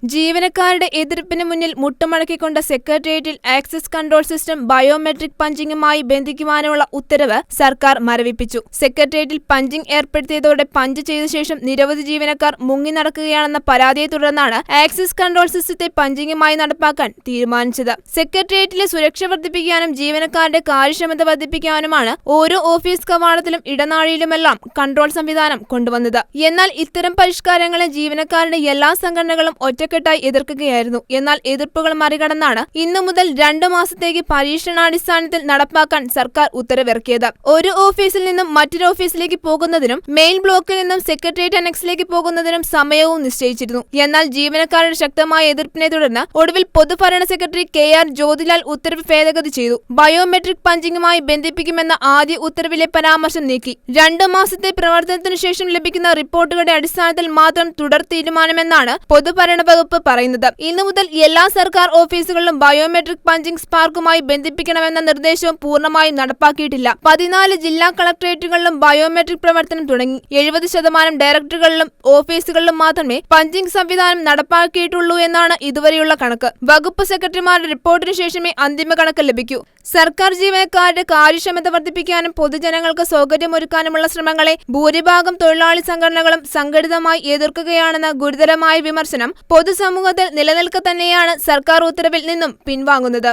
ജീവനക്കാരുടെ എതിർപ്പിന് മുന്നിൽ മുട്ടുമടക്കിക്കൊണ്ട് സെക്രട്ടേറിയറ്റിൽ ആക്സസ് കൺട്രോൾ സിസ്റ്റം ബയോമെട്രിക് പഞ്ചിംഗുമായി ബന്ധിക്കുവാനുള്ള ഉത്തരവ് സർക്കാർ മരവിപ്പിച്ചു. സെക്രട്ടേറിയറ്റിൽ പഞ്ചിംഗ് ഏർപ്പെടുത്തിയതോടെ പഞ്ച് ചെയ്ത ശേഷം നിരവധി ജീവനക്കാർ മുങ്ങി നടക്കുകയാണെന്ന പരാതിയെ തുടർന്നാണ് ആക്സസ് കൺട്രോൾ സിസ്റ്റത്തെ പഞ്ചിംഗുമായി നടപ്പാക്കാൻ തീരുമാനിച്ചത്. സെക്രട്ടേറിയറ്റിലെ സുരക്ഷ വർദ്ധിപ്പിക്കാനും ജീവനക്കാരുടെ കാര്യക്ഷമത വർദ്ധിപ്പിക്കാനുമാണ് ഓരോ ഓഫീസ് കവാടത്തിലും ഇടനാഴിയിലുമെല്ലാം കൺട്രോൾ സംവിധാനം കൊണ്ടുവന്നത്. എന്നാൽ ഇത്തരം പരിഷ്കാരങ്ങളെ ജീവനക്കാരുടെ എല്ലാ സംഘടനകളും ഒറ്റക്കെട്ടായി എതിർക്കുകയായിരുന്നു. എന്നാൽ എതിർപ്പുകൾ മറികടന്നാണ് ഇന്നു മുതൽ 2 മാസത്തേക്ക് പരീക്ഷണാടിസ്ഥാനത്തിൽ നടപ്പാക്കാൻ സർക്കാർ ഉത്തരവിറക്കിയത്. ഒരു ഓഫീസിൽ നിന്നും മറ്റൊരു ഓഫീസിലേക്ക് പോകുന്നതിനും മെയിൻ ബ്ലോക്കിൽ നിന്നും സെക്രട്ടേറിയറ്റ് അനക്സിലേക്ക് പോകുന്നതിനും സമയവും നിശ്ചയിച്ചിരുന്നു. എന്നാൽ ജീവനക്കാരുടെ ശക്തമായ എതിർപ്പിനെ തുടർന്ന് ഒടുവിൽ പൊതുഭരണ സെക്രട്ടറി KR ജ്യോതിലാൽ ഉത്തരവ് ഭേദഗതി ചെയ്തു. ബയോമെട്രിക് പഞ്ചിംഗുമായി ബന്ധിപ്പിക്കുമെന്ന ആദ്യ ഉത്തരവിലെ പരാമർശം നീക്കി. 2 മാസത്തെ പ്രവർത്തനത്തിനു ശേഷം ലഭിക്കുന്ന റിപ്പോർട്ടുകളുടെ അടിസ്ഥാനത്തിൽ മാത്രം തുടർ തീരുമാനമെന്നാണ് പൊതുഭരണ വകുപ്പ് പറയുന്നത്. ഇന്നു മുതൽ എല്ലാ സർക്കാർ ഓഫീസുകളിലും ബയോമെട്രിക് പഞ്ചിംഗ് സ്പാർക്കുമായി ബന്ധിപ്പിക്കണമെന്ന നിർദ്ദേശവും പൂർണ്ണമായും നടപ്പാക്കിയിട്ടില്ല. 14 ജില്ലാ കളക്ടറേറ്റുകളിലും ബയോമെട്രിക് പ്രവർത്തനം തുടങ്ങി. 70% ഡയറക്ടറുകളിലും ഓഫീസുകളിലും മാത്രമേ പഞ്ചിംഗ് സംവിധാനം നടപ്പാക്കിയിട്ടുള്ളൂ എന്നാണ് ഇതുവരെയുള്ള കണക്ക്. വകുപ്പ് സെക്രട്ടറിമാരുടെ റിപ്പോർട്ടിനു ശേഷമേ അന്തിമ കണക്ക് ലഭിക്കൂ. സർക്കാർ ജീവനക്കാരുടെ കാര്യക്ഷമത വർദ്ധിപ്പിക്കാനും പൊതുജനങ്ങൾക്ക് സൗകര്യമൊരുക്കാനുമുള്ള ശ്രമങ്ങളെ ഭൂരിഭാഗം തൊഴിലാളി സംഘടനകളും സംഘടിതമായി എതിർക്കുകയാണെന്ന ഗുരുതരമായ വിമർശനം പൊതുസമൂഹത്തിൽ നിലനിൽക്കെ തന്നെയാണ് സർക്കാർ ഉത്തരവിൽ നിന്നും പിൻവാങ്ങുന്നത്.